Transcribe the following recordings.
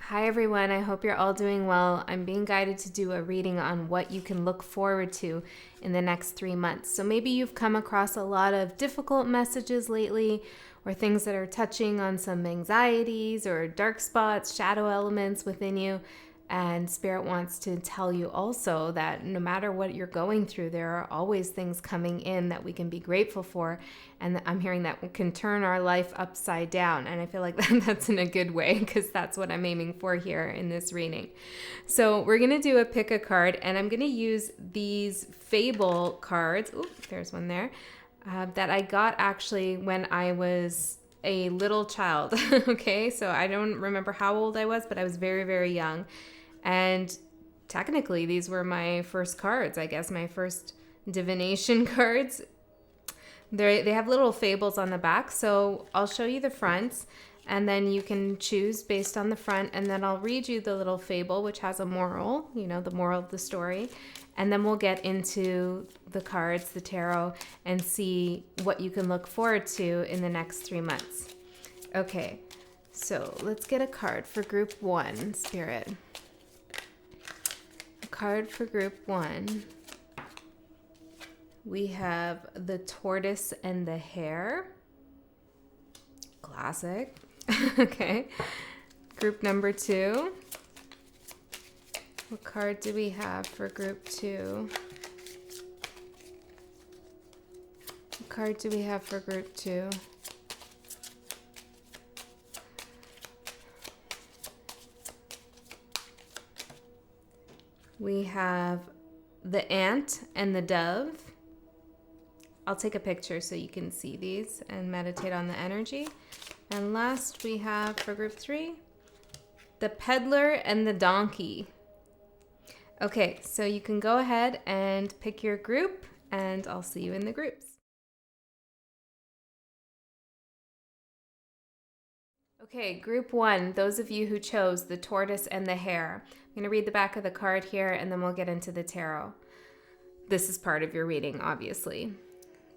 Hi everyone, I hope you're all doing well. I'm being guided to do a reading on what you can look forward to in the next 3 months. So maybe you've come across a lot of difficult messages lately, or things that are touching on some anxieties or dark spots, shadow elements within you. And Spirit wants to tell you also that no matter what you're going through, there are always things coming in that we can be grateful for. And I'm hearing that can turn our life upside down. And I feel like that's in a good way, because that's what I'm aiming for here in this reading. So we're going to do a pick a card, and I'm going to use these Fable cards. Ooh, there's one there. That I got actually when I was a little child. Okay, so I don't remember how old I was, but I was very, very young. And technically, these were my first cards, I guess, my first divination cards. They have little fables on the back, so I'll show you the fronts, and then you can choose based on the front, and then I'll read you the little fable, which has a moral, the moral of the story, and then we'll get into the cards, the tarot, and see what you can look forward to in the next 3 months. Okay, so let's get a card for group 1, Spirit. Card for group 1. We have the tortoise and the hare. Classic. Okay. Group number 2. What card do we have for group 2? What card do we have for group 2? We have the ant and the dove. I'll take a picture so you can see these and meditate on the energy. And last we have for group 3, the peddler and the donkey. Okay, so you can go ahead and pick your group, and I'll see you in the groups. Okay, group 1, those of you who chose the tortoise and the hare. I'm going to read the back of the card here, and then we'll get into the tarot. This is part of your reading, obviously.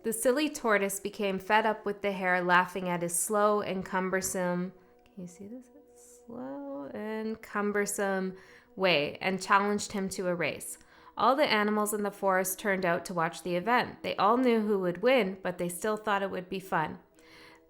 The silly tortoise became fed up with the hare laughing at his slow and cumbersome, can you see this? Slow and cumbersome way, and challenged him to a race. All the animals in the forest turned out to watch the event. They all knew who would win, but they still thought it would be fun.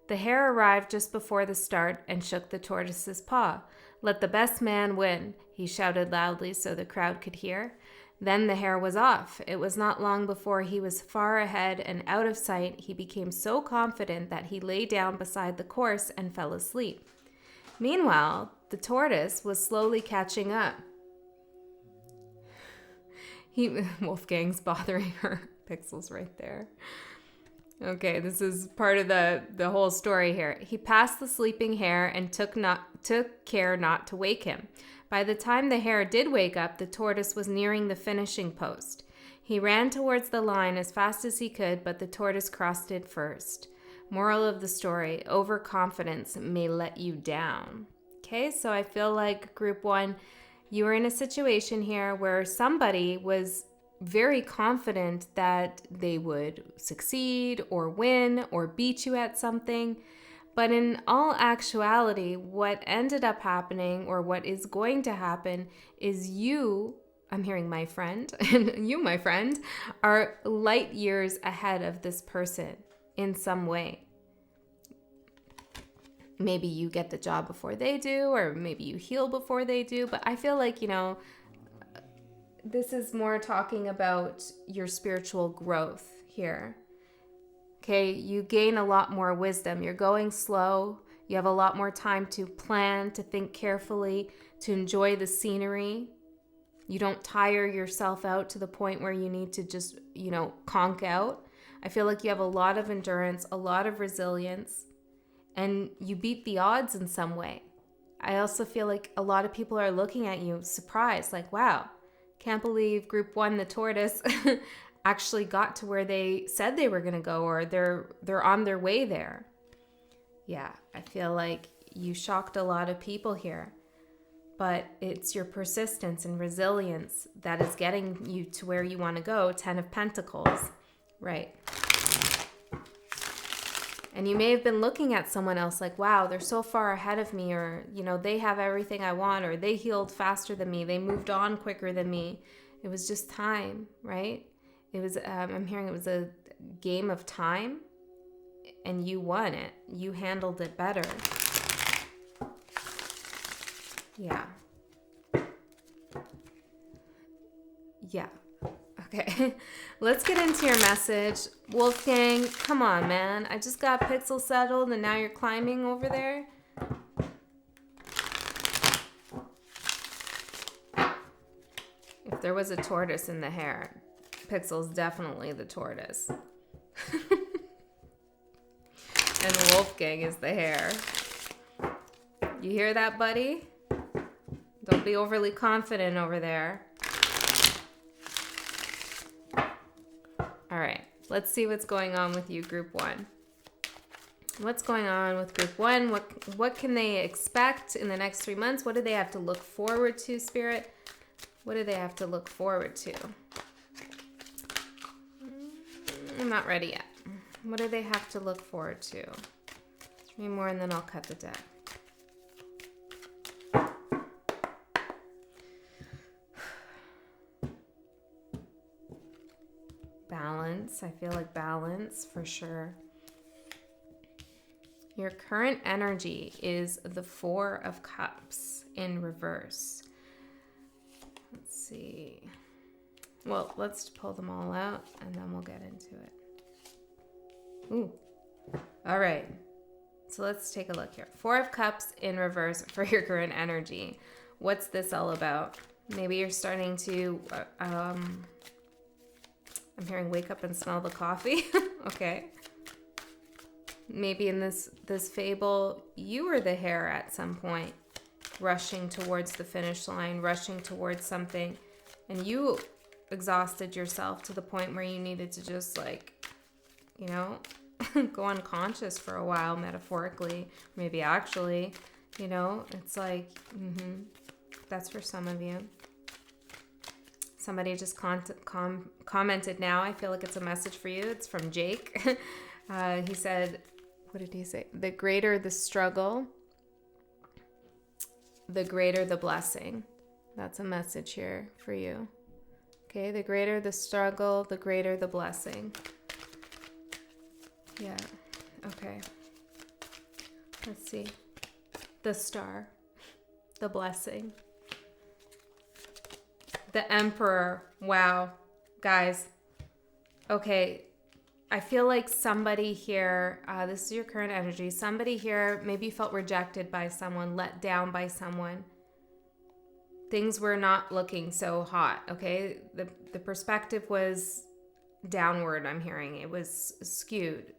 The hare arrived just before the start and shook the tortoise's paw. "Let the best man win," he shouted loudly so the crowd could hear. Then the hare was off. It was not long before he was far ahead and out of sight. He became so confident that he lay down beside the course and fell asleep. Meanwhile, the tortoise was slowly catching up. Wolfgang's bothering her. Pixel's right there. Okay, this is part of the whole story here. He passed the sleeping hare and took care not to wake him. By the time the hare did wake up, the tortoise was nearing the finishing post. He ran towards the line as fast as he could, but the tortoise crossed it first. Moral of the story, overconfidence may let you down. Okay, so I feel like group 1, you were in a situation here where somebody was very confident that they would succeed or win or beat you at something. But in all actuality, what ended up happening, or what is going to happen, is you, I'm hearing my friend, and you, my friend, are light years ahead of this person in some way. Maybe you get the job before they do, or maybe you heal before they do. But I feel like, this is more talking about your spiritual growth here. Okay, you gain a lot more wisdom. You're going slow. You have a lot more time to plan, to think carefully, to enjoy the scenery. You don't tire yourself out to the point where you need to just, conk out. I feel like you have a lot of endurance, a lot of resilience, and you beat the odds in some way. I also feel like a lot of people are looking at you surprised, like, wow, can't believe group 1, the tortoise, actually got to where they said they were going to go, or they're on their way there. Yeah, I feel like you shocked a lot of people here, but it's your persistence and resilience that is getting you to where you want to go. 10 of Pentacles, right? And you may have been looking at someone else like, wow, they're so far ahead of me, or, you know, they have everything I want, or they healed faster than me, they moved on quicker than me. It was just time, right? It was, I'm hearing it was a game of time, and you won it. You handled it better. Yeah. Yeah. Okay, let's get into your message. Wolfgang, come on, man. I just got pixel settled and now you're climbing over there. If there was a tortoise in the hair, Pixel's definitely the tortoise. And Wolfgang is the hare. You hear that, buddy? Don't be overly confident over there. All right, let's see what's going on with you, Group 1. What's going on with Group 1? What can they expect in the next 3 months? What do they have to look forward to, Spirit? What do they have to look forward to? I'm not ready yet. What do they have to look forward to? 3 more and then I'll cut the deck. Balance. I feel like balance for sure. Your current energy is the 4 of Cups in reverse. Let's see. Well, let's pull them all out and then we'll get into it. Ooh. All right. So let's take a look here. 4 of Cups in reverse for your current energy. What's this all about? Maybe you're starting to... I'm hearing wake up and smell the coffee. Okay. Maybe in this fable, you were the hare at some point, rushing towards the finish line, rushing towards something, and you exhausted yourself to the point where you needed to just like, you know, go unconscious for a while, metaphorically, maybe actually, you know, it's like, that's for some of you. Somebody just commented now. I feel like it's a message for you. It's from Jake. He said, what did he say? The greater the struggle, the greater the blessing. That's a message here for you. Okay, the greater the struggle, the greater the blessing. Yeah, okay. Let's see. The star, the blessing. The Emperor. Wow. Guys. Okay. I feel like somebody here, this is your current energy. Somebody here maybe felt rejected by someone, let down by someone. Things were not looking so hot. Okay. The perspective was downward, I'm hearing. It was skewed.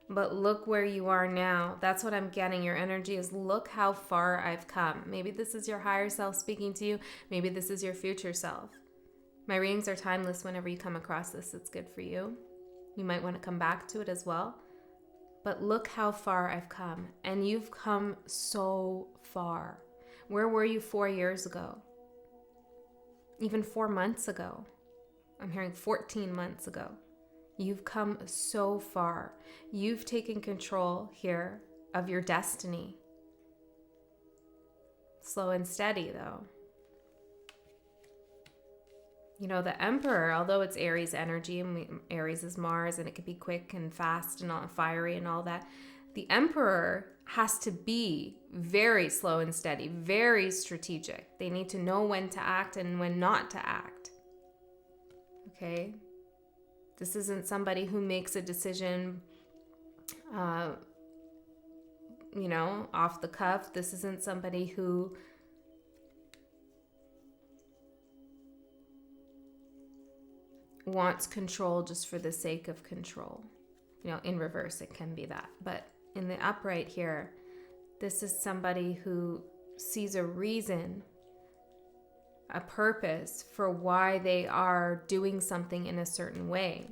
But look where you are now. That's what I'm getting. Your energy is, look how far I've come. Maybe this is your higher self speaking to you. Maybe this is your future self. My readings are timeless. Whenever you come across this, it's good for you. You might want to come back to it as well. But look how far I've come. And you've come so far. Where were you 4 years ago? Even 4 months ago. I'm hearing 14 months ago. You've come so far. You've taken control here of your destiny. Slow and steady, though. You know, the Emperor, although it's Aries energy, and Aries is Mars, and it could be quick and fast and all, fiery and all that, the Emperor has to be very slow and steady, very strategic. They need to know when to act and when not to act. Okay? This isn't somebody who makes a decision, you know, off the cuff. This isn't somebody who wants control just for the sake of control. You know, in reverse, it can be that. But in the upright here, this is somebody who sees a reason, a purpose for why they are doing something in a certain way,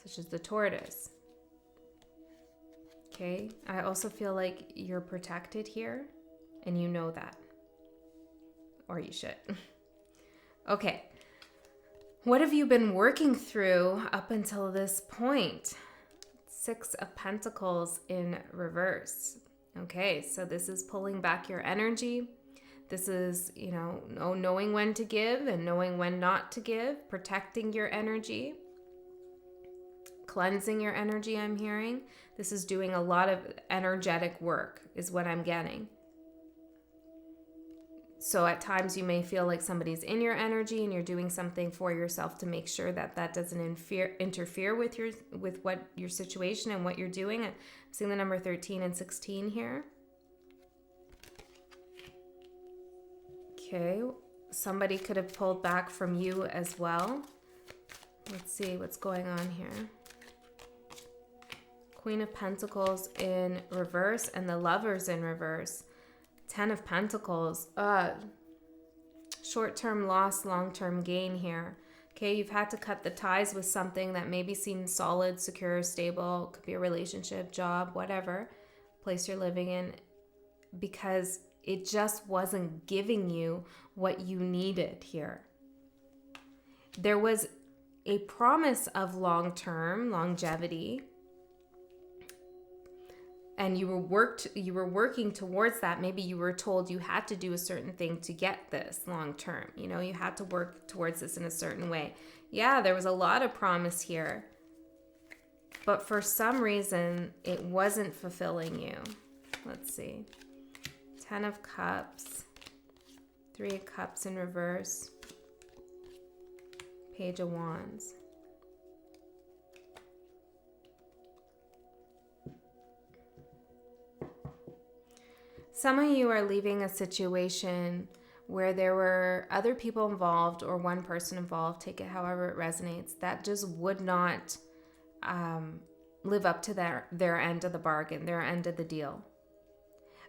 such as the tortoise. Okay, I also feel like you're protected here, and you know that, or you should. Okay, What have you been working through up until this point? 6 of Pentacles in reverse. Okay, so this is pulling back your energy. This is, knowing when to give and knowing when not to give, protecting your energy, cleansing your energy, I'm hearing. This is doing a lot of energetic work, is what I'm getting. So at times you may feel like somebody's in your energy and you're doing something for yourself to make sure that that doesn't interfere with what your situation and what you're doing. I'm seeing the number 13 and 16 here. Okay, somebody could have pulled back from you as well. Let's see what's going on here. Queen of Pentacles in reverse and the Lovers in reverse. 10 of Pentacles. Short-term loss, long-term gain here. Okay, you've had to cut the ties with something that maybe seems solid, secure, stable. Could be a relationship, job, whatever place you're living in, because it just wasn't giving you what you needed here. There was a promise of long-term longevity, and you were working towards that. Maybe you were told you had to do a certain thing to get this long term. You had to work towards this in a certain way. Yeah, there was a lot of promise here, but for some reason it wasn't fulfilling you. Let's see. 10 of Cups, 3 of Cups in reverse, Page of Wands. Some of you are leaving a situation where there were other people involved or one person involved, take it however it resonates, that just would not live up to their end of the bargain, their end of the deal.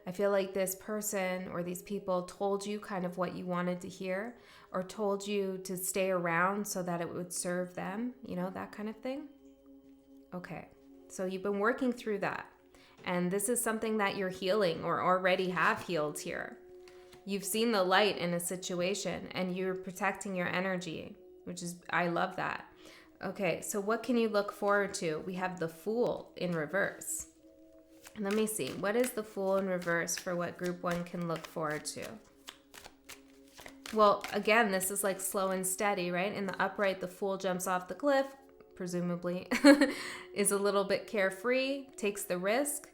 I feel like this person or these people told you kind of what you wanted to hear, or told you to stay around so that it would serve them, that kind of thing. Okay, so you've been working through that. And this is something that you're healing or already have healed here. You've seen the light in a situation and you're protecting your energy, I love that. Okay, so what can you look forward to? We have the Fool in reverse. Let me see. What is the Fool in reverse for what group 1 can look forward to? Well, again, this is like slow and steady, right? In the upright, the Fool jumps off the cliff, presumably, is a little bit carefree, takes the risk.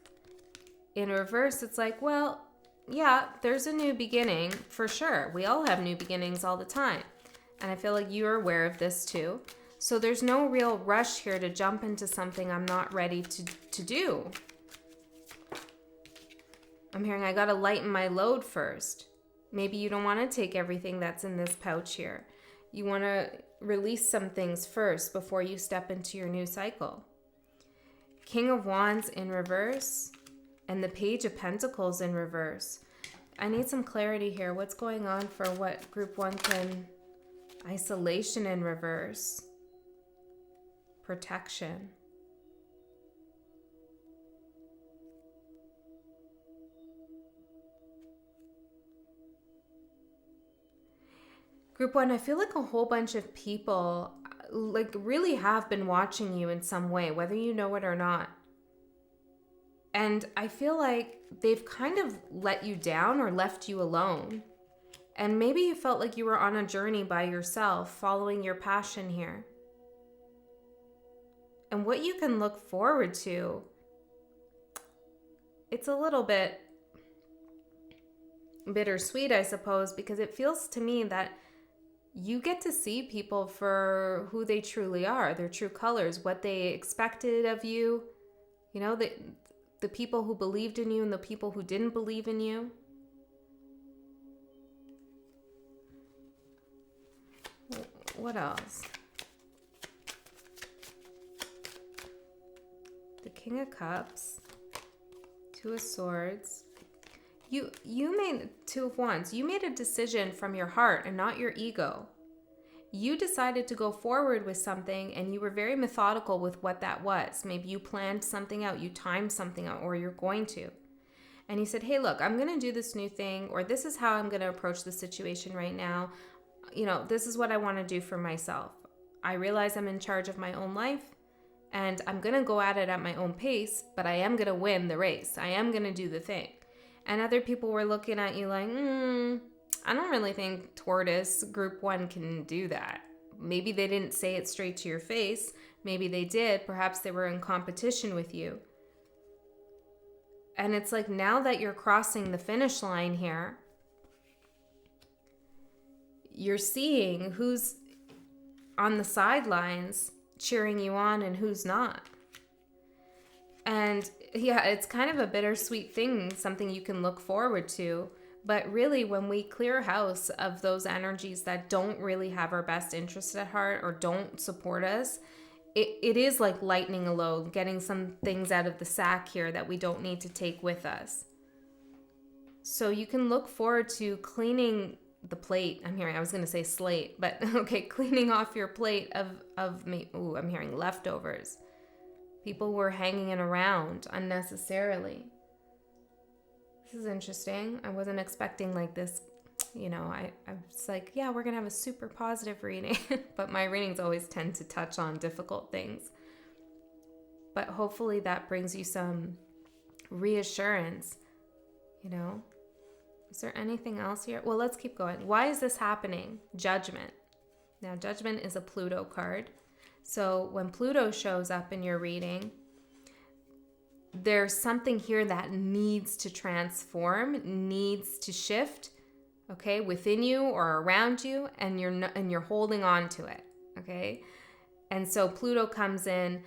In reverse, it's like, well, yeah, there's a new beginning for sure. We all have new beginnings all the time. And I feel like you're aware of this too. So there's no real rush here to jump into something I'm not ready to do. I'm hearing I got to lighten my load first. Maybe you don't want to take everything that's in this pouch here. You want to release some things first before you step into your new cycle. King of Wands in reverse and the Page of Pentacles in reverse. I need some clarity here. What's going on for what group 1 can? Isolation in reverse. Protection. Group 1, I feel like a whole bunch of people really have been watching you in some way, whether you know it or not. And I feel like they've kind of let you down or left you alone. And maybe you felt like you were on a journey by yourself, following your passion here. And what you can look forward to, it's a little bit bittersweet, I suppose, because it feels to me that you get to see people for who they truly are, their true colors, what they expected of you, the people who believed in you and the people who didn't believe in you. What else? The King of Cups, 2 of Swords. You made 2 of Wands. You made a decision from your heart and not your ego. You decided to go forward with something and you were very methodical with what that was. Maybe you planned something out, you timed something out, or you're going to. And you said, hey, look, I'm going to do this new thing, or this is how I'm going to approach the situation right now. This is what I want to do for myself. I realize I'm in charge of my own life, and I'm going to go at it at my own pace, but I am going to win the race. I am going to do the thing. And other people were looking at you like, I don't really think Tortoise Group 1 can do that. Maybe they didn't say it straight to your face. Maybe they did. Perhaps they were in competition with you. And it's like, now that you're crossing the finish line here, you're seeing who's on the sidelines cheering you on and who's not. And yeah, it's kind of a bittersweet thing, something you can look forward to. But really, when we clear house of those energies that don't really have our best interest at heart or don't support us, it is like lightening a load, getting some things out of the sack here that we don't need to take with us. So you can look forward to cleaning the plate. I was going to say slate, but okay, cleaning off your plate of me. Ooh, I'm hearing leftovers. People were hanging it around unnecessarily. This is interesting. I wasn't expecting like this, I was like, yeah, we're going to have a super positive reading, but my readings always tend to touch on difficult things. But hopefully that brings you some reassurance, Is there anything else here? Well, let's keep going. Why is this happening? Judgment. Now, Judgment is a Pluto card. So when Pluto shows up in your reading, there's something here that needs to transform, needs to shift, okay, within you or around you, and you're holding on to it, okay? And so Pluto comes in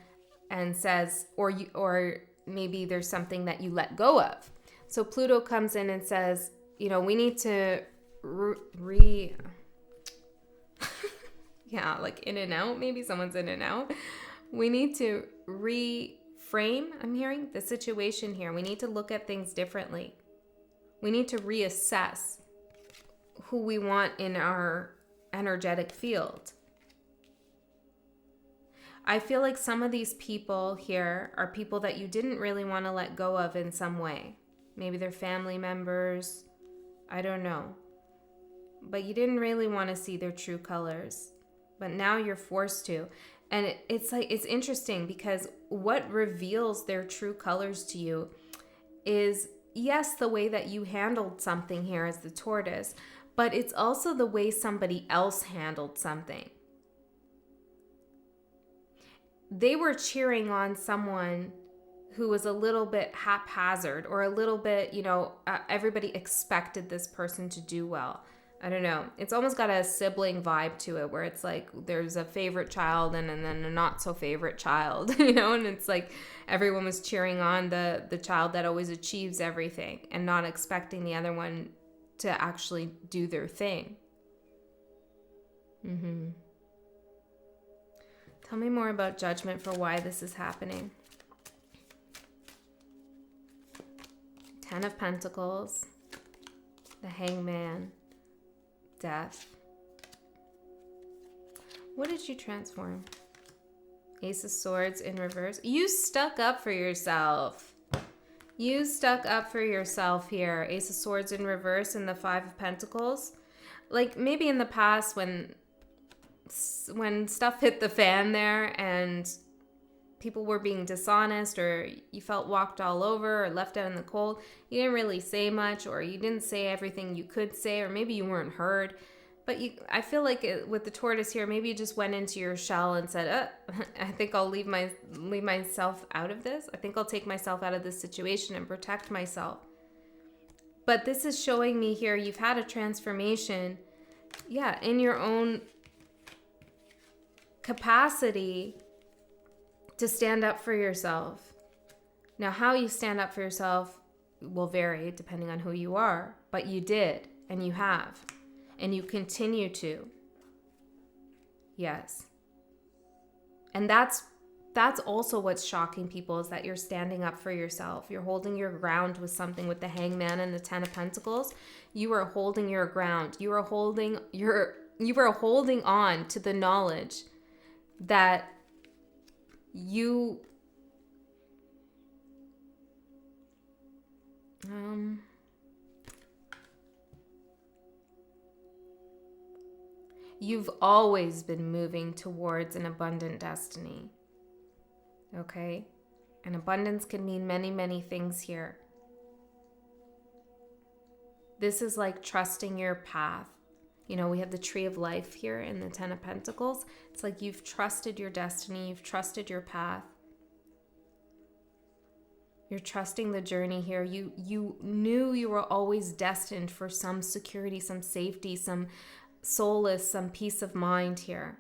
and says, or maybe there's something that you let go of. So Pluto comes in and says, we need to yeah, like in and out, maybe someone's in and out. We need to reframe, I'm hearing, the situation here. We need to look at things differently. We need to reassess who we want in our energetic field. I feel like some of these people here are people that you didn't really want to let go of in some way. Maybe they're family members. I don't know. But you didn't really want to see their true colors. But now you're forced to. And it's interesting because what reveals their true colors to you is, yes, the way that you handled something here as the tortoise, but it's also the way somebody else handled something. They were cheering on someone who was a little bit haphazard or a little bit, everybody expected this person to do well. I don't know. It's almost got a sibling vibe to it where it's like there's a favorite child and then a not so favorite child, and it's like everyone was cheering on the child that always achieves everything and not expecting the other one to actually do their thing. Tell me more about Judgment for why this is happening. 10 of Pentacles, the Hangman, Death. What did you transform? Ace of Swords in reverse. You stuck up for yourself. You stuck up for yourself here. Ace of Swords in reverse and the 5 of Pentacles. Like maybe in the past when stuff hit the fan there and people were being dishonest or you felt walked all over or left out in the cold, you didn't really say much or you didn't say everything you could say or maybe you weren't heard. But I feel like with the tortoise here, maybe you just went into your shell and said, I think I'll leave myself out of this. I think I'll take myself out of this situation and protect myself. But this is showing me here you've had a transformation, in your own capacity to stand up for yourself. Now, how you stand up for yourself will vary depending on who you are, but you did, and you have, and you continue to. Yes. And that's also what's shocking people is that you're standing up for yourself. You're holding your ground with something with the Hangman and the 10 of Pentacles. You are holding your ground. You are holding on to the knowledge that you you've always been moving towards an abundant destiny. Okay? And abundance can mean many, many things here. This is like trusting your path. You know, we have the tree of life here in the 10 of Pentacles. It's like you've trusted your destiny. You've trusted your path. You're trusting the journey here. You knew you were always destined for some security, some safety, some solace, some peace of mind here.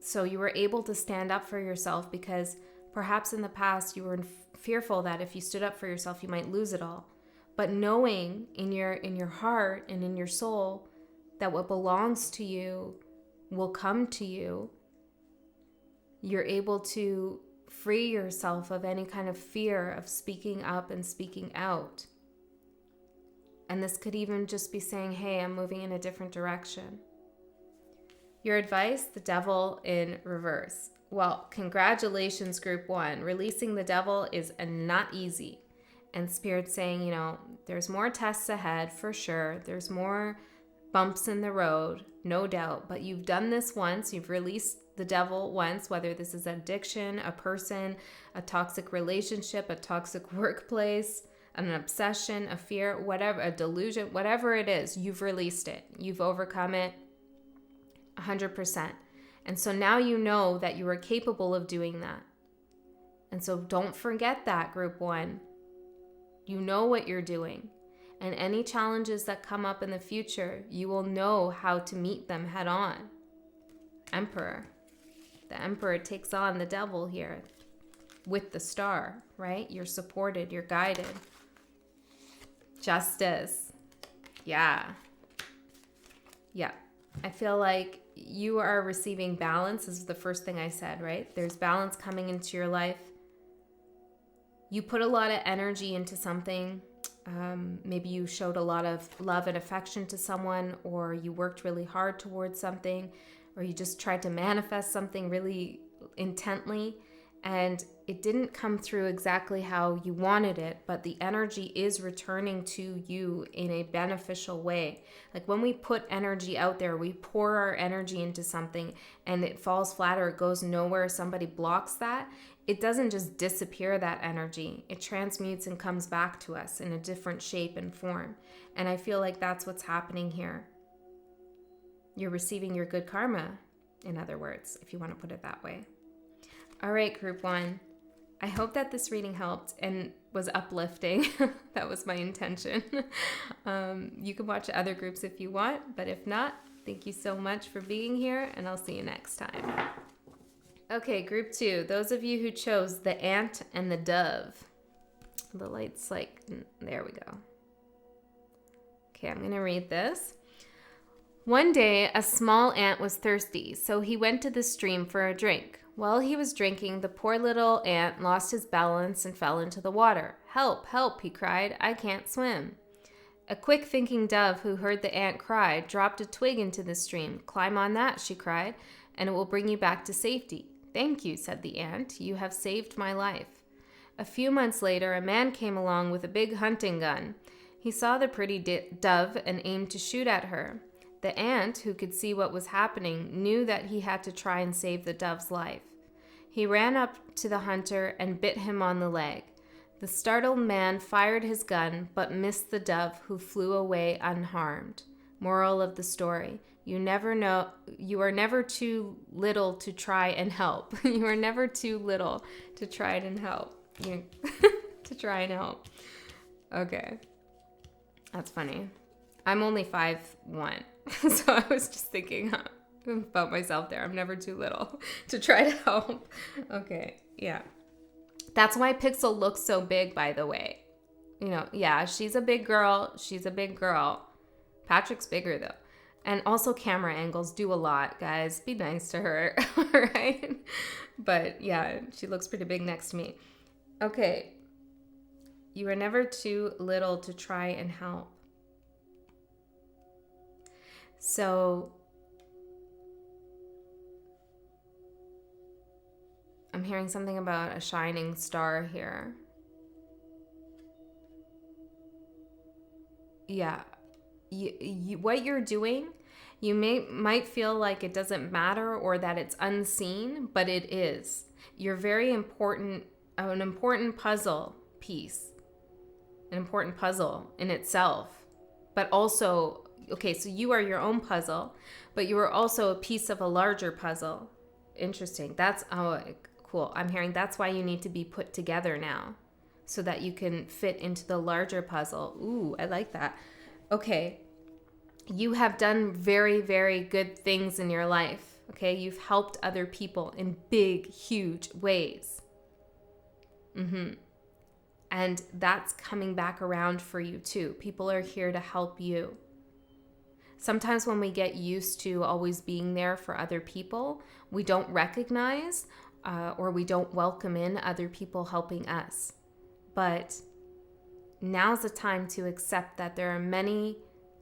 So you were able to stand up for yourself because perhaps in the past you were fearful that if you stood up for yourself, you might lose it all. But knowing in your heart and in your soul that what belongs to you will come to you, you're able to free yourself of any kind of fear of speaking up and speaking out. And this could even just be saying, hey, I'm moving in a different direction. Your advice, the devil in reverse. Well, congratulations, group 1. Releasing the devil is not easy. And Spirit's saying, you know, there's more tests ahead for sure. There's more bumps in the road, no doubt. But you've done this once. You've released the devil once, whether this is addiction, a person, a toxic relationship, a toxic workplace, an obsession, a fear, whatever, a delusion, whatever it is, you've released it. You've overcome it 100%. And so now you know that you are capable of doing that. And so don't forget that, group 1. You know what you're doing. And any challenges that come up in the future, you will know how to meet them head on. Emperor. The Emperor takes on the devil here with the star, right? You're supported, you're guided. Justice. Yeah. I feel like you are receiving balance. This is the first thing I said, right? There's balance coming into your life. You put a lot of energy into something. Maybe you showed a lot of love and affection to someone, or you worked really hard towards something, or you just tried to manifest something really intently, and it didn't come through exactly how you wanted it, but the energy is returning to you in a beneficial way. Like when we put energy out there, we pour our energy into something and it falls flat or it goes nowhere, somebody blocks that, it doesn't just disappear, that energy. It transmutes and comes back to us in a different shape and form. And I feel like that's what's happening here. You're receiving your good karma, in other words, if you want to put it that way. All right, group 1. I hope that this reading helped and was uplifting. That was my intention. You can watch other groups if you want, but if not, thank you so much for being here, and I'll see you next time. Okay, group 2. Those of you who chose the ant and the dove. The light's like, there we go. Okay, I'm going to read this. One day, a small ant was thirsty, so he went to the stream for a drink. While he was drinking, the poor little ant lost his balance and fell into the water. "Help, help," he cried. "I can't swim." A quick-thinking dove who heard the ant cry dropped a twig into the stream. "Climb on that," she cried, "and it will bring you back to safety." "Thank you," said the ant. "You have saved my life." A few months later, a man came along with a big hunting gun. He saw the pretty dove and aimed to shoot at her. The ant, who could see what was happening, knew that he had to try and save the dove's life. He ran up to the hunter and bit him on the leg. The startled man fired his gun, but missed the dove, who flew away unharmed. Moral of the story: you are never too little to try and help. You are never too little to try and help. To try and help. Okay. That's funny. I'm only 5'1", so I was just thinking about myself there. I'm never too little to try to help. Okay, yeah. That's why Pixel looks so big, by the way. Yeah, she's a big girl. She's a big girl. Patrick's bigger, though. And also camera angles do a lot, guys. Be nice to her, all right? But yeah, she looks pretty big next to me. Okay. You are never too little to try and help. So I'm hearing something about a shining star here. yeah, what you're doing, you might feel like it doesn't matter or that it's unseen, but it is. You're very important, an important puzzle piece, an important puzzle in itself. But also, okay, so you are your own puzzle, but you are also a piece of a larger puzzle. Interesting. That's cool. I'm hearing that's why you need to be put together now so that you can fit into the larger puzzle. Ooh, I like that. Okay. You have done very, very good things in your life. Okay. You've helped other people in big, huge ways. And that's coming back around for you too. People are here to help you. Sometimes when we get used to always being there for other people, we don't recognize or we don't welcome in other people helping us. But now's the time to accept that there are many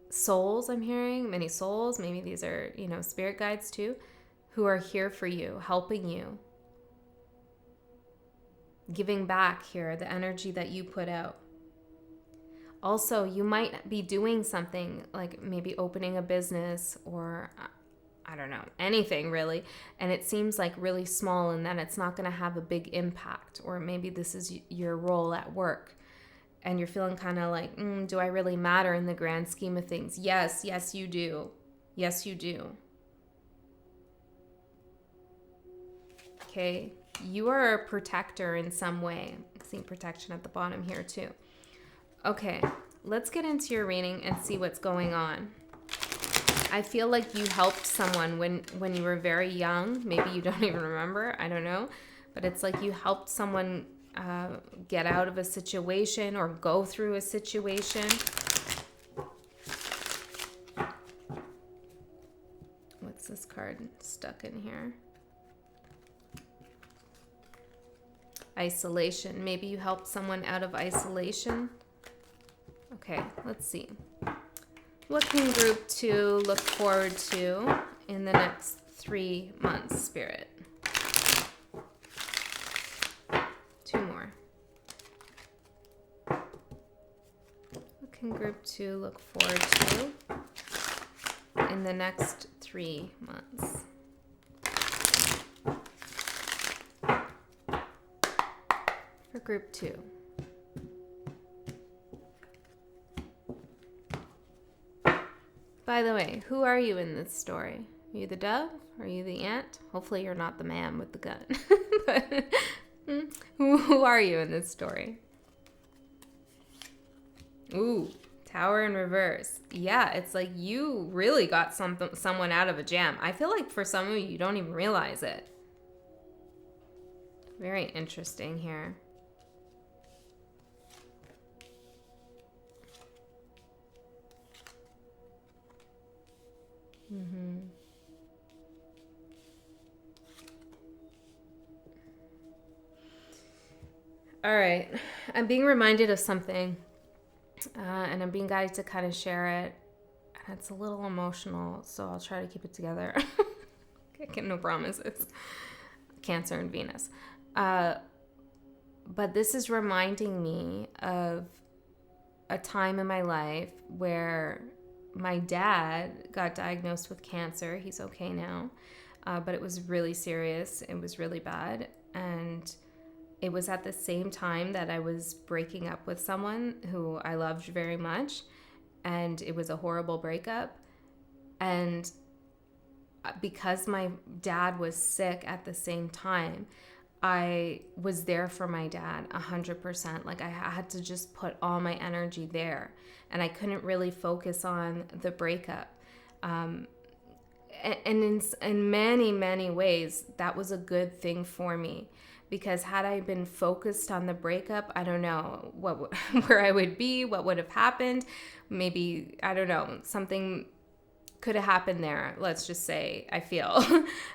souls, I'm hearing, many souls, maybe these are, spirit guides too, who are here for you, helping you. Giving back here the energy that you put out. Also, you might be doing something like maybe opening a business or I don't know, anything really, and it seems like really small and that it's not going to have a big impact. Or maybe this is your role at work and you're feeling kind of like, do I really matter in the grand scheme of things? Yes, you do. Yes, you do. Okay, you are a protector in some way. I'm seeing protection at the bottom here too. Okay, let's get into your reading and see what's going on. I feel like you helped someone when you were very young. Maybe you don't even remember. I don't know. But it's like you helped someone get out of a situation or go through a situation. What's this card stuck in here? Isolation. Maybe you helped someone out of isolation. Okay, let's see. What can group 2 look forward to in the next 3 months, Spirit? 2 more. What can group 2 look forward to in the next 3 months? For group 2. By the way, who are you in this story? Are you the dove? Are you the ant? Hopefully you're not the man with the gun. But who are you in this story? Ooh, Tower in reverse. Yeah, it's like you really got someone out of a jam. I feel like for some of you don't even realize it. Very interesting here. All right, I'm being reminded of something, and I'm being guided to kind of share it, and it's a little emotional, so I'll try to keep it together. I get no promises. Cancer and Venus. But this is reminding me of a time in my life where my dad got diagnosed with cancer. He's okay now, but it was really serious. It was really bad, and it was at the same time that I was breaking up with someone who I loved very much, and it was a horrible breakup. And because my dad was sick at the same time, I was there for my dad 100%. Like I had to just put all my energy there, and I couldn't really focus on the breakup. And in many, many ways, that was a good thing for me. Because had I been focused on the breakup, I don't know where I would be, what would have happened. Maybe, I don't know, something could have happened there. Let's just say I feel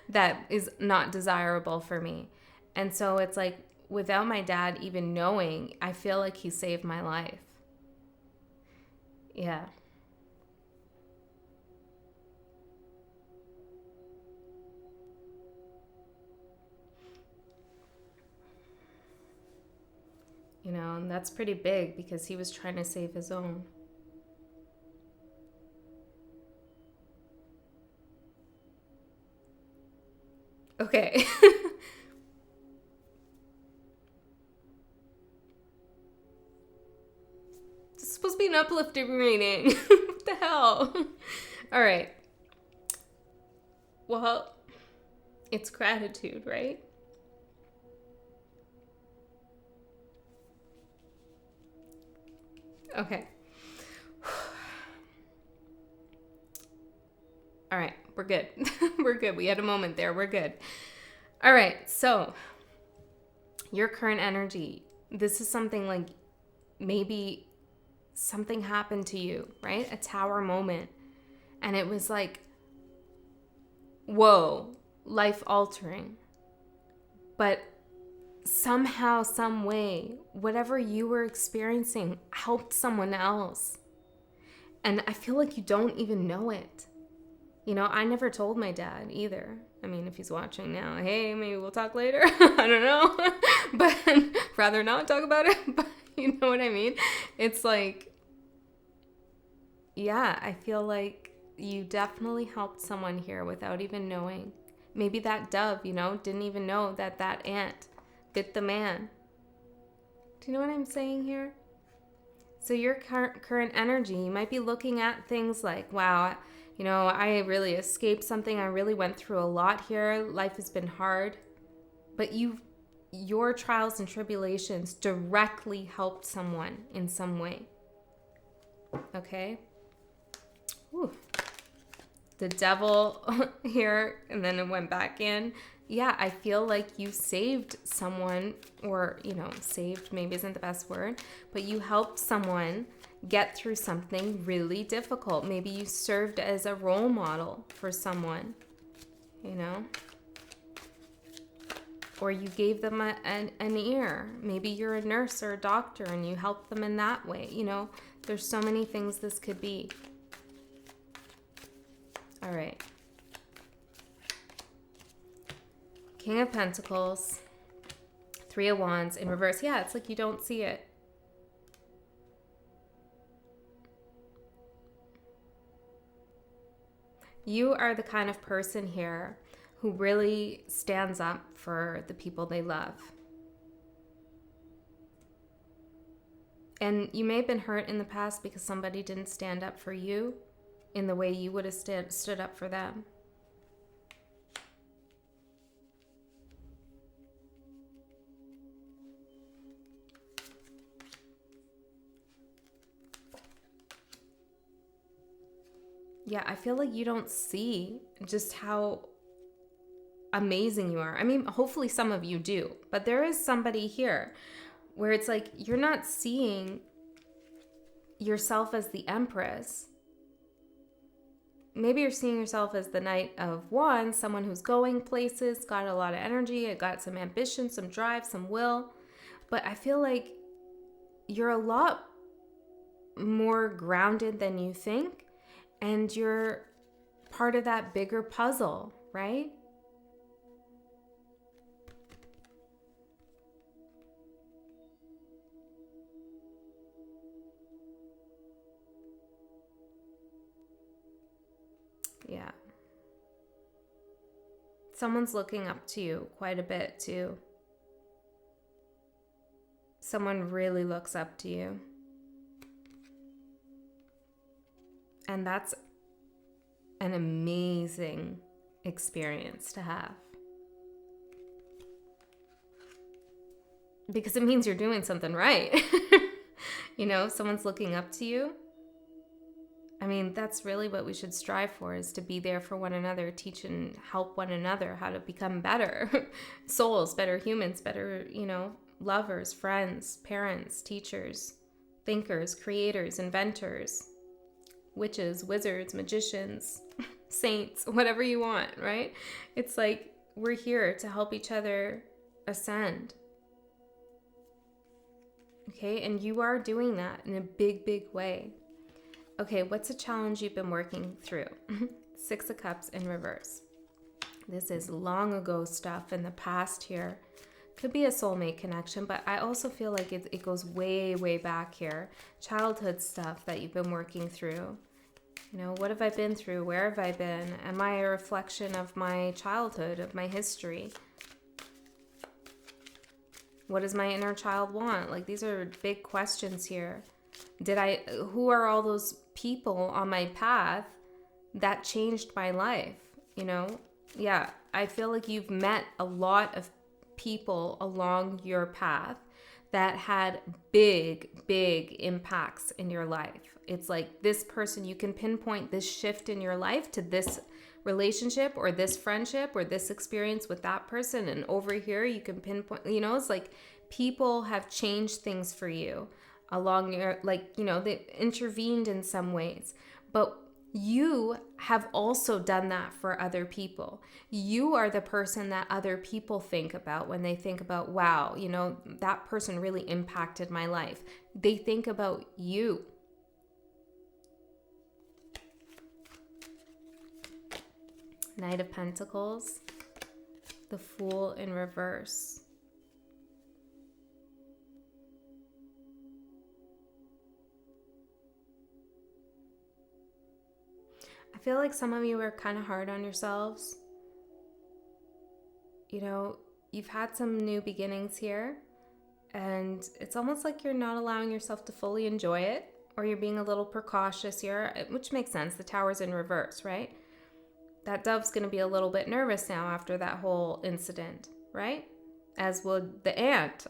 that is not desirable for me. And so it's like without my dad even knowing, I feel like he saved my life. Yeah. You know, and that's pretty big because he was trying to save his own. Okay. It's supposed to be an uplifting reading. What the hell? All right. Well, it's gratitude, right? Okay. All right, we're good. We're good. We had a moment there. We're good. All right, so your current energy, this is something like maybe something happened to you, right? A tower moment. And it was like, whoa, life altering. But somehow, some way, whatever you were experiencing helped someone else. And I feel like you don't even know it. You know, I never told my dad either. I mean, if he's watching now, hey, maybe we'll talk later. I don't know. But rather not talk about it. But you know what I mean? It's like, yeah, I feel like you definitely helped someone here without even knowing. Maybe that dove, you know, didn't even know that that ant bit the man. Do you know what I'm saying here? So your current energy, you might be looking at things like, wow, you know, I really escaped something. I really went through a lot here. Life has been hard. But your trials and tribulations directly helped someone in some way. Okay? Whew. The devil here, and then it went back in. Yeah, I feel like you saved someone, or, you know, saved maybe isn't the best word, but you helped someone get through something really difficult. Maybe you served as a role model for someone, you know, or you gave them an ear. Maybe you're a nurse or a doctor and you helped them in that way. You know, there's so many things this could be. All right. King of Pentacles, Three of Wands in reverse. Yeah, it's like you don't see it. You are the kind of person here who really stands up for the people they love. And you may have been hurt in the past because somebody didn't stand up for you in the way you would have stood up for them. Yeah, I feel like you don't see just how amazing you are. I mean, hopefully some of you do, but there is somebody here where it's like you're not seeing yourself as the Empress. Maybe you're seeing yourself as the Knight of Wands, someone who's going places, got a lot of energy, got some ambition, some drive, some will. But I feel like you're a lot more grounded than you think. And you're part of that bigger puzzle, right? Yeah. Someone's looking up to you quite a bit too. Someone really looks up to you. And that's an amazing experience to have. Because it means you're doing something right. You know, someone's looking up to you. I mean, that's really what we should strive for, is to be there for one another, teach and help one another how to become better souls, better humans, better, you know, lovers, friends, parents, teachers, thinkers, creators, inventors, witches, wizards, magicians, saints, whatever you want, right? It's like we're here to help each other ascend. Okay, and you are doing that in a big, big way. Okay, what's a challenge you've been working through? Six of Cups in reverse. This is long ago stuff in the past here. Could be a soulmate connection, but I also feel like it goes way, way back here. Childhood stuff that you've been working through. You know, what have I been through? Where have I been? Am I a reflection of my childhood, of my history? What does my inner child want? Like, these are big questions here. Who are all those people on my path that changed my life? You know? Yeah, I feel like you've met a lot of people along your path that had big impacts in your life. It's like this person, you can pinpoint this shift in your life to this relationship or this friendship or this experience with that person. And over here, you can pinpoint, you know, it's like people have changed things for you along your, like, you know, they intervened in some ways. But you have also done that for other people. You are the person that other people think about when they think about, wow, you know, that person really impacted my life. They think about you. Knight of Pentacles, the Fool in reverse. I feel like some of you are kind of hard on yourselves. You know, you've had some new beginnings here, and it's almost like you're not allowing yourself to fully enjoy it, or you're being a little precautious here, which makes sense. The Tower's in reverse, right? That dove's going to be a little bit nervous now after that whole incident, right? As would the ant.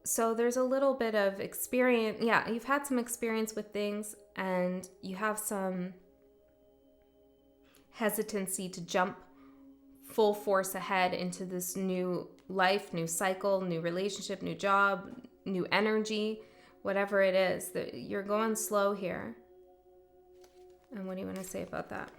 So there's a little bit of experience. Yeah, you've had some experience with things, and you have some hesitancy to jump full force ahead into this new life, new cycle, new relationship, new job, new energy, whatever it is. You're going slow here. And what do you want to say about that?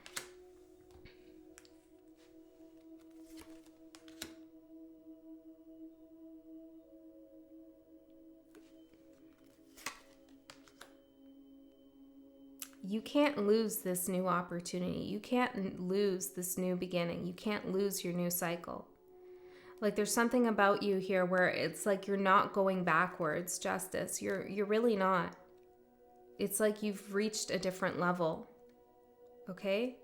You can't lose this new opportunity. You can't lose this new beginning. You can't lose your new cycle. Like, there's something about you here where it's like you're not going backwards, Justice. You're really not. It's like you've reached a different level. Okay?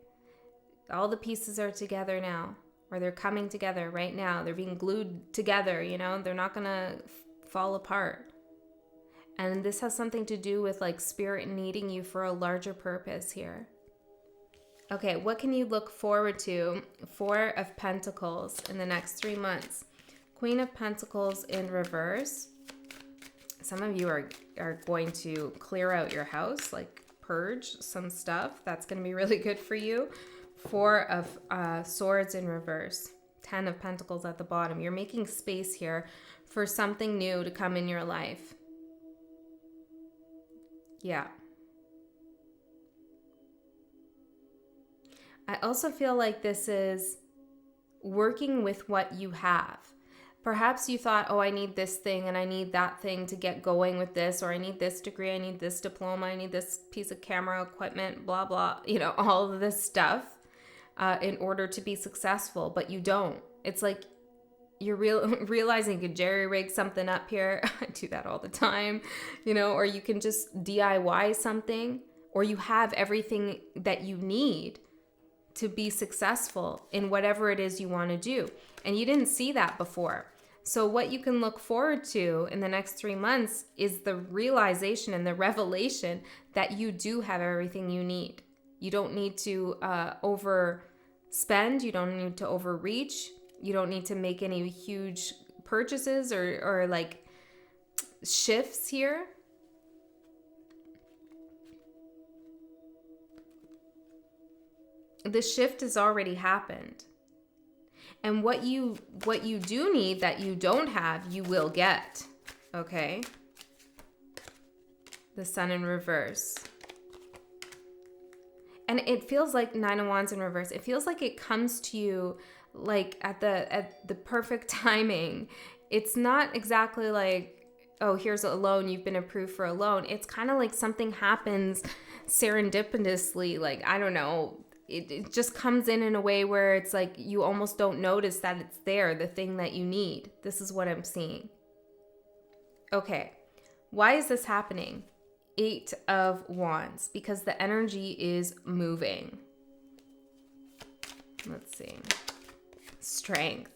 All the pieces are together now, or they're coming together right now. They're being glued together, you know? They're not gonna fall apart. And this has something to do with like spirit needing you for a larger purpose here. Okay, what can you look forward to? Four of Pentacles in the next 3 months. Queen of Pentacles in reverse. Some of you are going to clear out your house, like purge some stuff. That's going to be really good for you. Four of Swords in reverse. 10 of Pentacles at the bottom. You're making space here for something new to come in your life. Yeah. I also feel like this is working with what you have. Perhaps you thought, oh, I need this thing and I need that thing to get going with this, or I need this degree, I need this diploma, I need this piece of camera equipment, blah, blah, you know, all of this stuff in order to be successful, but you don't. It's like you're realizing you could jerry-rig something up here. I do that all the time, you know, or you can just DIY something, or you have everything that you need to be successful in whatever it is you want to do. And you didn't see that before. So what you can look forward to in the next 3 months is the realization and the revelation that you do have everything you need. You don't need to overspend. You don't need to overreach. You don't need to make any huge purchases or like shifts here. The shift has already happened. And what you do need that you don't have, you will get. Okay? The Sun in reverse. And it feels like Nine of Wands in reverse. It feels like it comes to you like at the perfect timing. It's not exactly like, oh, here's a loan, you've been approved for a loan. It's kind of like something happens serendipitously, like, I don't know, it just comes in a way where it's like you almost don't notice that it's there, the thing that you need. This is what I'm seeing. Okay, why is this happening? Eight of Wands because the energy is moving. Let's see. Strength.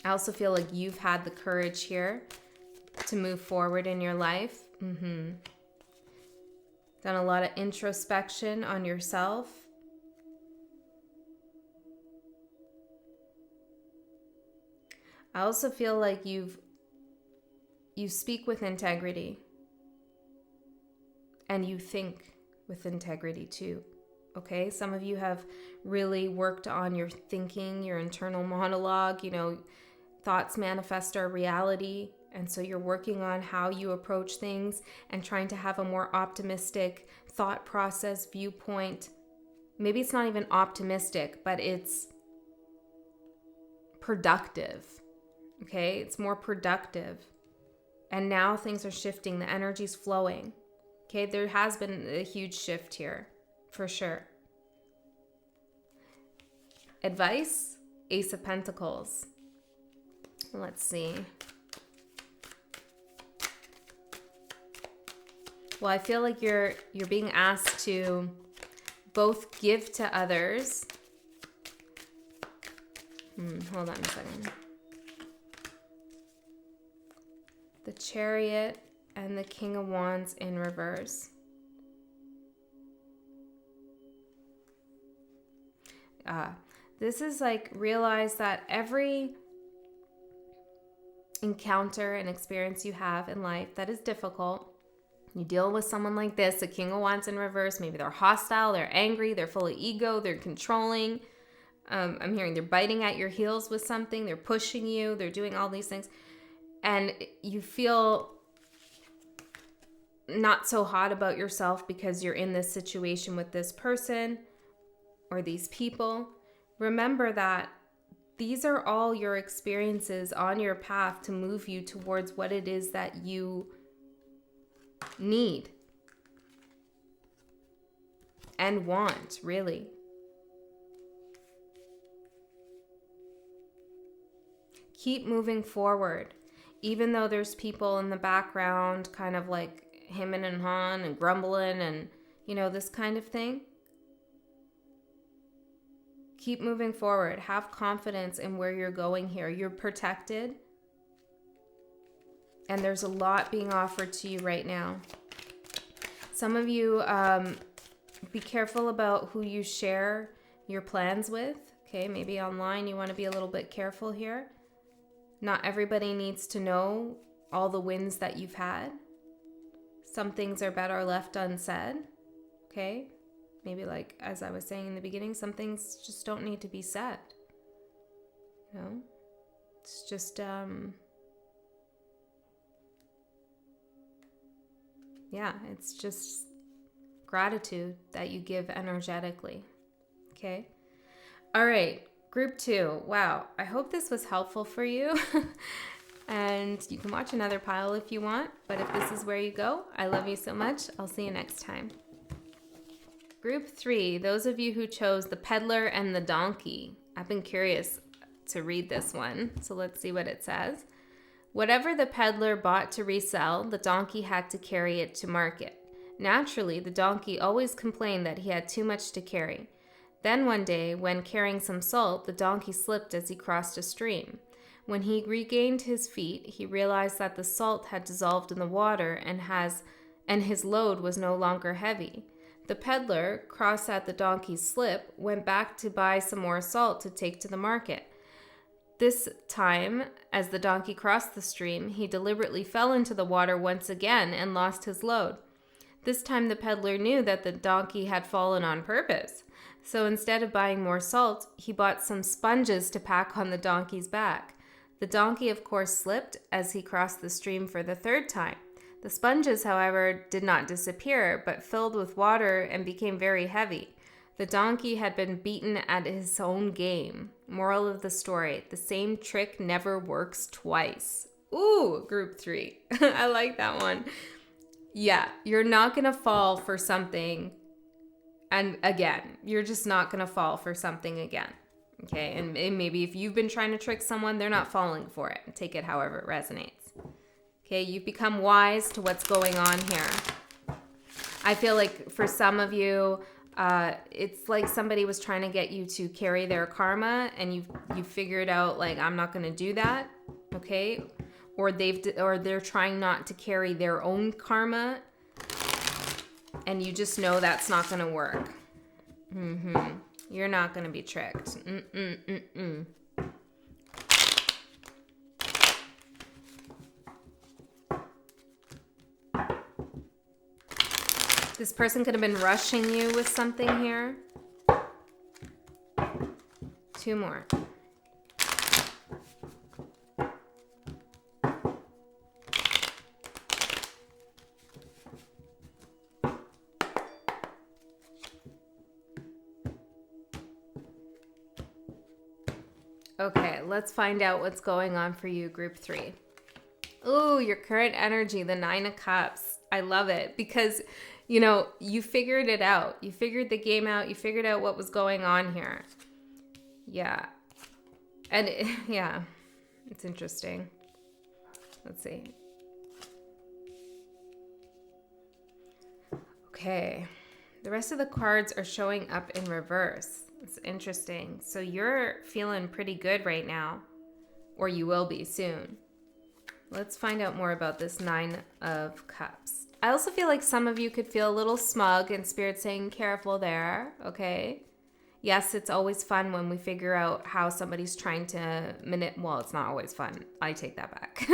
I also feel like you've had the courage here to move forward in your life. Done a lot of introspection on yourself. I also feel like you speak with integrity and you think with integrity too. Okay, some of you have really worked on your thinking, your internal monologue. Thoughts manifest our reality. And so you're working on how you approach things and trying to have a more optimistic thought process, viewpoint. Maybe it's not even optimistic, but it's productive. Okay, it's more productive. And now things are shifting. The energy's flowing. Okay, there has been a huge shift here, for sure. Advice, Ace of Pentacles. Let's see. Well, I feel like you're being asked to both give to others. Hold on a second. The Chariot and the King of Wands in reverse. This is like, realize that every encounter and experience you have in life that is difficult, you deal with someone like this, a King of Wands in reverse. Maybe they're hostile, they're angry, they're full of ego, they're controlling. I'm hearing they're biting at your heels with something, they're pushing you, they're doing all these things. And you feel not so hot about yourself because you're in this situation with this person or these people. Remember that these are all your experiences on your path to move you towards what it is that you need and want, really. Keep moving forward. Even though there's people in the background kind of like hemming and hawing and grumbling and, this kind of thing. Keep moving forward. Have confidence in where you're going here. You're protected. And there's a lot being offered to you right now. Some of you, be careful about who you share your plans with. Okay, maybe online you want to be a little bit careful here. Not everybody needs to know all the wins that you've had. Some things are better left unsaid. Okay? Maybe like, as I was saying in the beginning, some things just don't need to be said. It's just, it's just gratitude that you give energetically. Okay? All right. Group 2. Wow. I hope this was helpful for you. And you can watch another pile if you want. But if this is where you go, I love you so much. I'll see you next time. Group 3. Those of you who chose the peddler and the donkey. I've been curious to read this one. So let's see what it says. Whatever the peddler bought to resell, the donkey had to carry it to market. Naturally, the donkey always complained that he had too much to carry. Then one day, when carrying some salt, the donkey slipped as he crossed a stream. When he regained his feet, he realized that the salt had dissolved in the water and his load was no longer heavy. The peddler, cross at the donkey's slip, went back to buy some more salt to take to the market. This time, as the donkey crossed the stream, he deliberately fell into the water once again and lost his load. This time the peddler knew that the donkey had fallen on purpose. So instead of buying more salt, he bought some sponges to pack on the donkey's back. The donkey, of course, slipped as he crossed the stream for the third time. The sponges, however, did not disappear, but filled with water and became very heavy. The donkey had been beaten at his own game. Moral of the story, the same trick never works twice. Ooh, group 3. I like that one. Yeah, you're not going to fall for something. And again, you're just not going to fall for something again. Okay, and maybe if you've been trying to trick someone, they're not falling for it. Take it however it resonates. Okay, you've become wise to what's going on here. I feel like for some of you, it's like somebody was trying to get you to carry their karma, and you figured out like, I'm not going to do that. Okay, or they're trying not to carry their own karma, and you just know that's not going to work. You're not going to be tricked. This person could have been rushing you with something here. 2 more. Okay, let's find out what's going on for you, group 3. Ooh, your current energy, the 9 of Cups. I love it because, you know, you figured it out. You figured the game out. You figured out what was going on here. Yeah. And yeah, it's interesting. Let's see. Okay. The rest of the cards are showing up in reverse. It's interesting. So you're feeling pretty good right now, or you will be soon. Let's find out more about this 9 of Cups. I also feel like some of you could feel a little smug and Spirit saying, careful there, okay? Yes, it's always fun when we figure out how somebody's trying to well, it's not always fun. I take that back.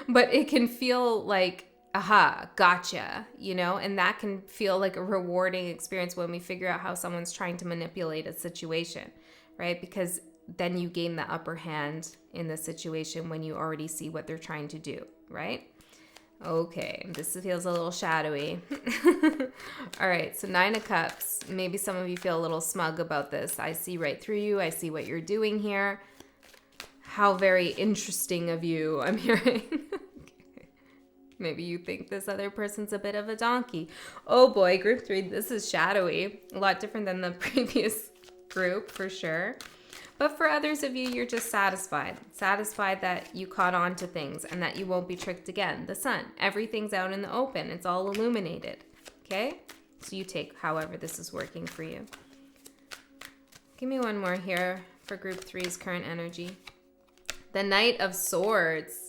But it can feel like, aha, gotcha, you know? And that can feel like a rewarding experience when we figure out how someone's trying to manipulate a situation, right? Because then you gain the upper hand in the situation when you already see what they're trying to do, right? Okay, this feels a little shadowy. All right, so 9 of Cups. Maybe some of you feel a little smug about this. I see right through you. I see what you're doing here. How very interesting of you, I'm hearing. Maybe you think this other person's a bit of a donkey. Oh boy, group 3, this is shadowy. A lot different than the previous group, for sure. But for others of you, you're just satisfied. Satisfied that you caught on to things and that you won't be tricked again. The sun, everything's out in the open. It's all illuminated, okay? So you take however this is working for you. Give me one more here for group 3's current energy. The Knight of Swords.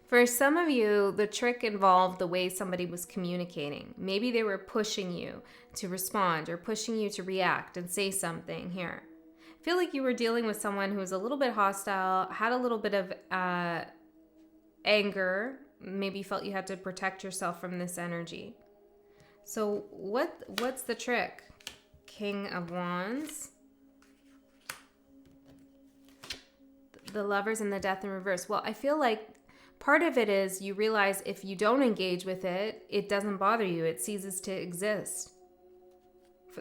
For some of you, the trick involved the way somebody was communicating. Maybe they were pushing you to respond or pushing you to react and say something here. I feel like you were dealing with someone who was a little bit hostile, had a little bit of anger. Maybe you felt you had to protect yourself from this energy. So what's the trick? King of Wands. The Lovers and the Death in reverse. Well, I feel like part of it is you realize if you don't engage with it, it doesn't bother you. It ceases to exist.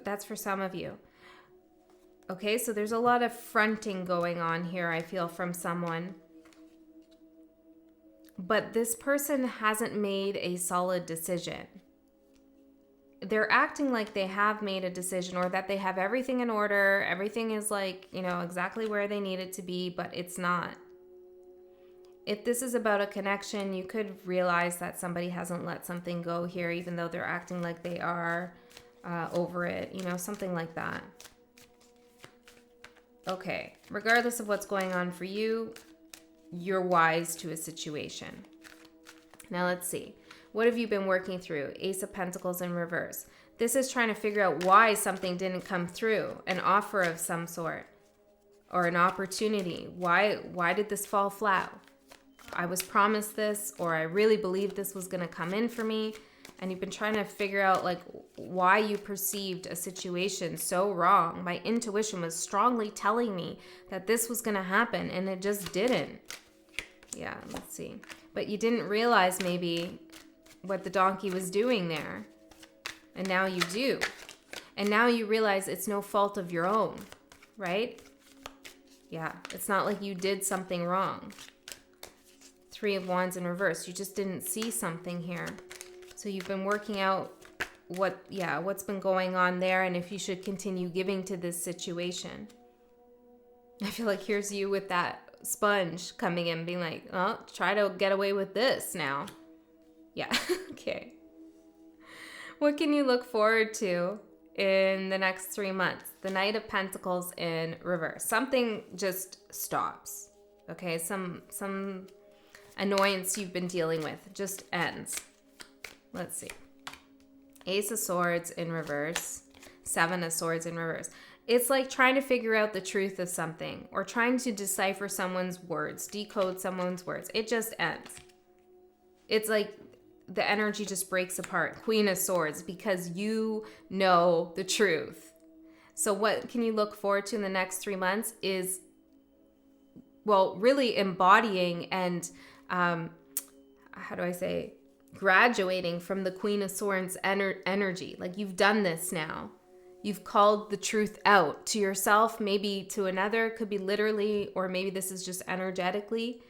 That's for some of you. Okay, so there's a lot of fronting going on here, I feel, from someone. But this person hasn't made a solid decision. They're acting like they have made a decision or that they have everything in order. Everything is like, you know, exactly where they need it to be, but it's not. If this is about a connection, you could realize that somebody hasn't let something go here, even though they're acting like they are over it, you know, something like that. Okay, regardless of what's going on for you, you're wise to a situation. Now let's see. What have you been working through? Ace of Pentacles in reverse. This is trying to figure out why something didn't come through, an offer of some sort or an opportunity. Why did this fall flat? I was promised this, or I really believed this was going to come in for me. And you've been trying to figure out like why you perceived a situation so wrong. My intuition was strongly telling me that this was going to happen and it just didn't. Yeah, let's see. But you didn't realize maybe what the donkey was doing there. And now you do. And now you realize it's no fault of your own, right? Yeah, it's not like you did something wrong. 3 of Wands in reverse. You just didn't see something here. So you've been working out what's been going on there and if you should continue giving to this situation. I feel like here's you with that sponge coming in, being like, oh, try to get away with this now. Yeah, okay. What can you look forward to in the next 3 months? The Knight of Pentacles in reverse. Something just stops. Okay, some annoyance you've been dealing with just ends. Let's see. Ace of Swords in reverse. Seven of Swords in reverse. It's like trying to figure out the truth of something or trying to decipher someone's words, decode someone's words. It just ends. It's like the energy just breaks apart. Queen of Swords, because you know the truth. So what can you look forward to in the next 3 months is, well, really embodying and, how do I say, graduating from the Queen of Swords energy. Like you've done this now. You've called the truth out to yourself, maybe to another, could be literally, or maybe this is just energetically.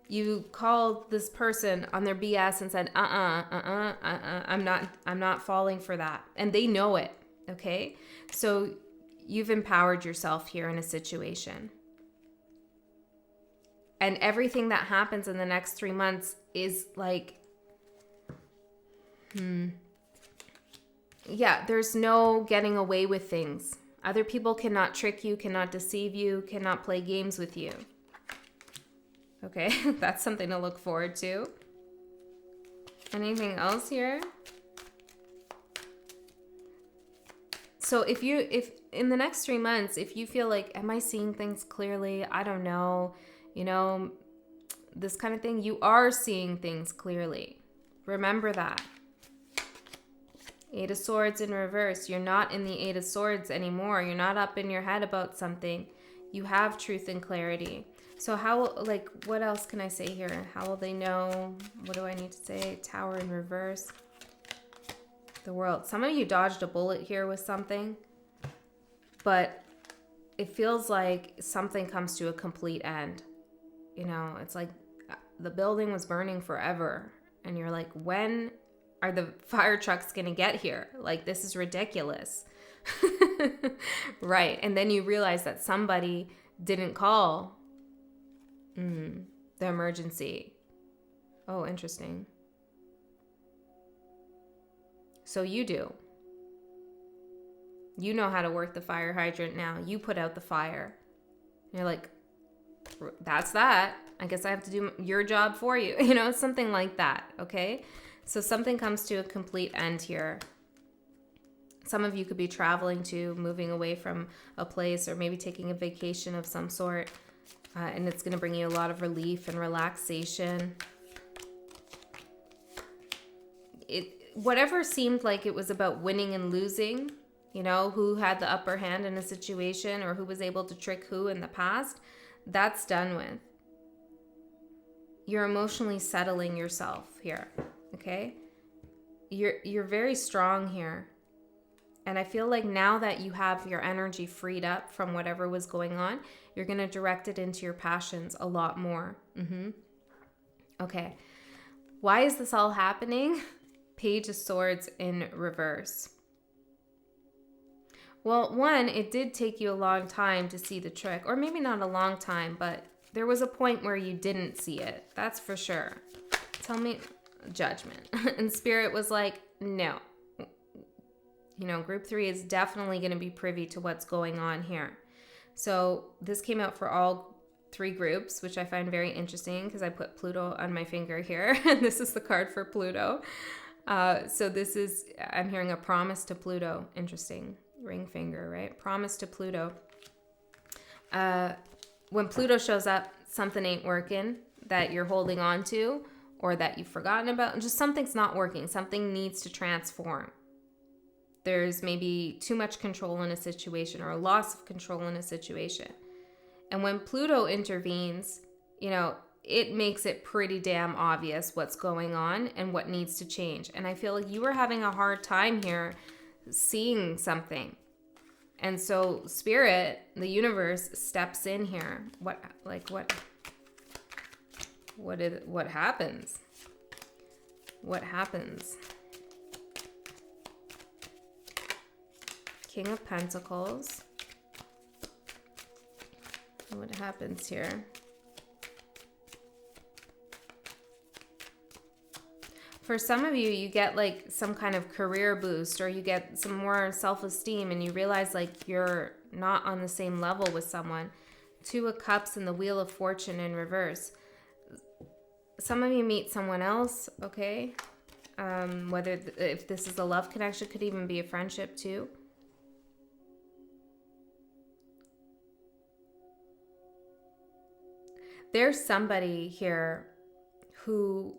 You called this person on their BS and said, I'm not falling for that. And they know it, okay? So you've empowered yourself here in a situation. And everything that happens in the next 3 months is like, yeah, there's no getting away with things. Other people cannot trick you, cannot deceive you, cannot play games with you. Okay, that's something to look forward to. Anything else here? So if in the next 3 months, if you feel like, am I seeing things clearly? I don't know, this kind of thing, you are seeing things clearly. Remember that. Eight of Swords in reverse. You're not in the Eight of Swords anymore. You're not up in your head about something. You have truth and clarity. So what else can I say here? How will they know? What do I need to say? Tower in reverse. The World. Some of you dodged a bullet here with something, but it feels like something comes to a complete end. It's like the building was burning forever, and you're like, when are the fire trucks going to get here? Like, this is ridiculous. Right. And then you realize that somebody didn't call the emergency. Oh, interesting. So you do. You know how to work the fire hydrant now. You put out the fire. You're like, that's that. I guess I have to do your job for you. Something like that. Okay. So something comes to a complete end here. Some of you could be traveling to, moving away from a place, or maybe taking a vacation of some sort. And it's going to bring you a lot of relief and relaxation. Whatever seemed like it was about winning and losing, who had the upper hand in a situation or who was able to trick who in the past, that's done with. You're emotionally settling yourself here. Okay, you're very strong here. And I feel like now that you have your energy freed up from whatever was going on, you're going to direct it into your passions a lot more. Okay, why is this all happening? Page of Swords in reverse. Well, one, it did take you a long time to see the trick, or maybe not a long time, but there was a point where you didn't see it. That's for sure. Tell me. Judgment. And Spirit was like, no. Group 3 is definitely going to be privy to what's going on here. So this came out for all 3 groups, which I find very interesting because I put Pluto on my finger here. And this is the card for Pluto. So this is, I'm hearing a promise to Pluto. Interesting. Ring finger, right? Promise to Pluto. When Pluto shows up, something ain't working that you're holding on to, or that you've forgotten about, just something's not working. Something needs to transform. There's maybe too much control in a situation or a loss of control in a situation. And when Pluto intervenes, it makes it pretty damn obvious what's going on and what needs to change. And I feel like you were having a hard time here seeing something. And so Spirit, the universe, steps in here. What happens? What happens? King of Pentacles. What happens here? For some of you, you get like some kind of career boost, or you get some more self-esteem, and you realize like you're not on the same level with someone. Two of Cups and the Wheel of Fortune in reverse. Some of you meet someone else, okay? If this is a love connection, could even be a friendship too. There's somebody here who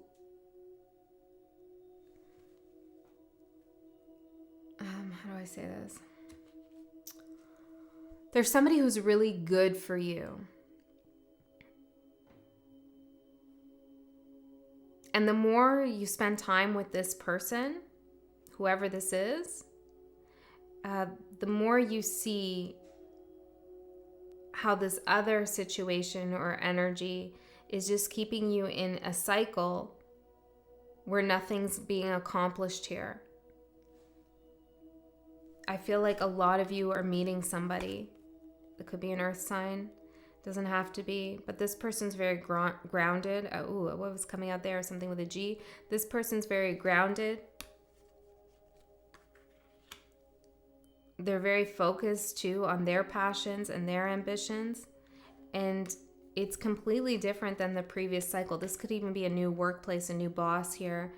how do I say this? There's somebody who's really good for you. And the more you spend time with this person, whoever this is, the more you see how this other situation or energy is just keeping you in a cycle where nothing's being accomplished here. I feel like a lot of you are meeting somebody. It could be an earth sign. Doesn't have to be. But this person's very grounded. What was coming out there? Something with a G. This person's very grounded. They're very focused too on their passions and their ambitions. And it's completely different than the previous cycle. This could even be a new workplace, a new boss here,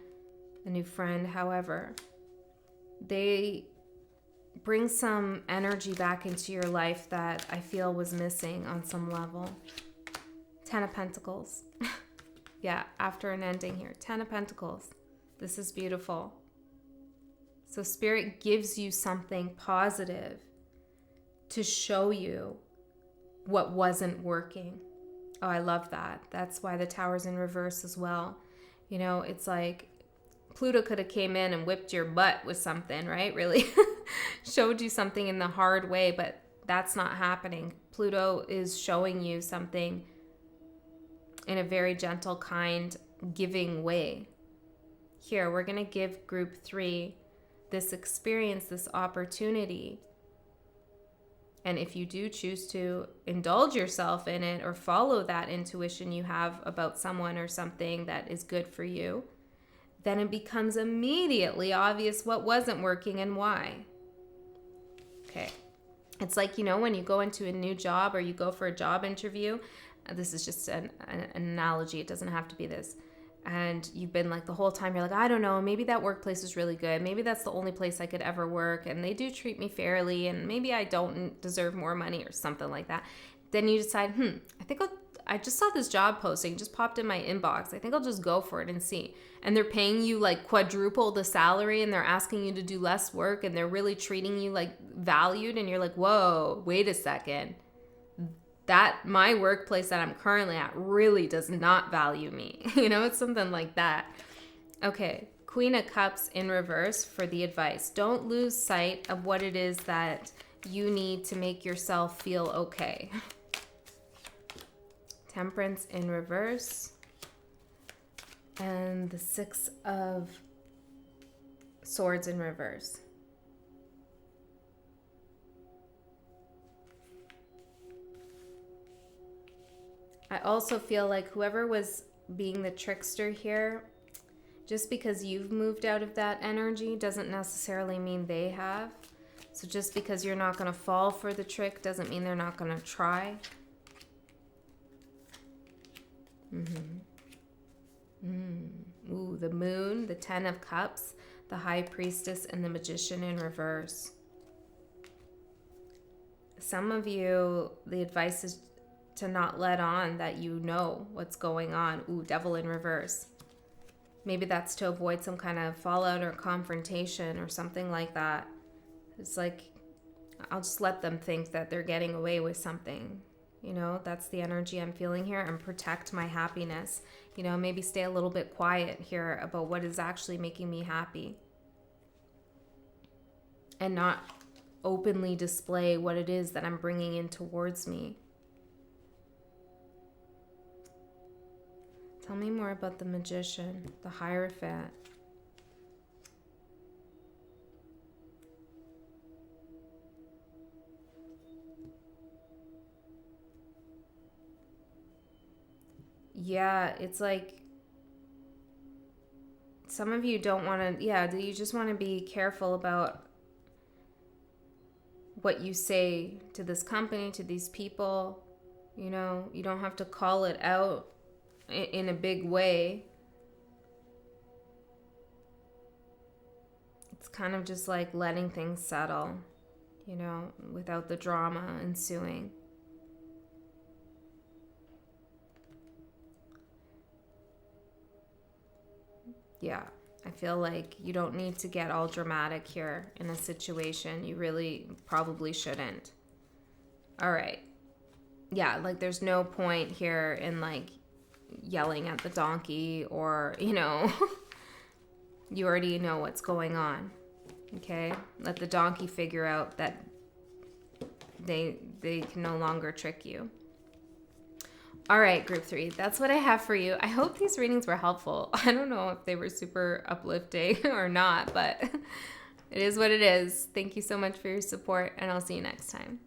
a new friend. However, they bring some energy back into your life that I feel was missing on some level. 10 of Pentacles. Yeah, after an ending here. 10 of Pentacles. This is beautiful. So Spirit gives you something positive to show you what wasn't working. Oh, I love that. That's why the Tower's in reverse as well. You know, it's like Pluto could have came in and whipped your butt with something, right? Really showed you something in the hard way, but that's not happening. Pluto is showing you something in a very gentle, kind, giving way. Here, we're going to give group 3 this experience, this opportunity. And if you do choose to indulge yourself in it or follow that intuition you have about someone or something that is good for you, then it becomes immediately obvious what wasn't working and why. Okay. It's like, you know, when you go into a new job or you go for a job interview, this is just an analogy. It doesn't have to be this. And you've been like the whole time, you're like, I don't know, maybe that workplace is really good. Maybe that's the only place I could ever work. And they do treat me fairly. And maybe I don't deserve more money or something like that. Then you decide, I just saw this job posting, just popped in my inbox. I think I'll just go for it and see. And they're paying you like quadruple the salary and they're asking you to do less work and they're really treating you like valued. And you're like, whoa, wait a second. That my workplace that I'm currently at really does not value me. You know, it's something like that. Okay, Queen of Cups in reverse for the advice. Don't lose sight of what it is that you need to make yourself feel okay. Temperance in reverse. And the 6 of Swords in reverse. I also feel like whoever was being the trickster here, just because you've moved out of that energy doesn't necessarily mean they have. So just because you're not going to fall for the trick doesn't mean they're not going to try. Ooh, the Moon, the 10 of Cups, the High Priestess, and the Magician in reverse. Some of you, the advice is to not let on that you know what's going on. Ooh, Devil in reverse. Maybe that's to avoid some kind of fallout or confrontation or something like that. It's like, I'll just let them think that they're getting away with something. You know, that's the energy I'm feeling here, and protect my happiness. You know, maybe stay a little bit quiet here about what is actually making me happy. And not openly display what it is that I'm bringing in towards me. Tell me more about the Magician, the Hierophant. yeah, it's like some of you don't want to, yeah, you just want to be careful about what you say to this company, to these people. You know, you don't have to call it out in a big way. It's kind of just like letting things settle, you know, without the drama ensuing. Yeah, I feel like you don't need to get all dramatic here in a situation. You really probably shouldn't. All right. Yeah, like there's no point here in like yelling at the donkey or, you know, you already know what's going on. Okay? Let the donkey figure out that they can no longer trick you. All right, group 3, that's what I have for you. I hope these readings were helpful. I don't know if they were super uplifting or not, but it is what it is. Thank you so much for your support, and I'll see you next time.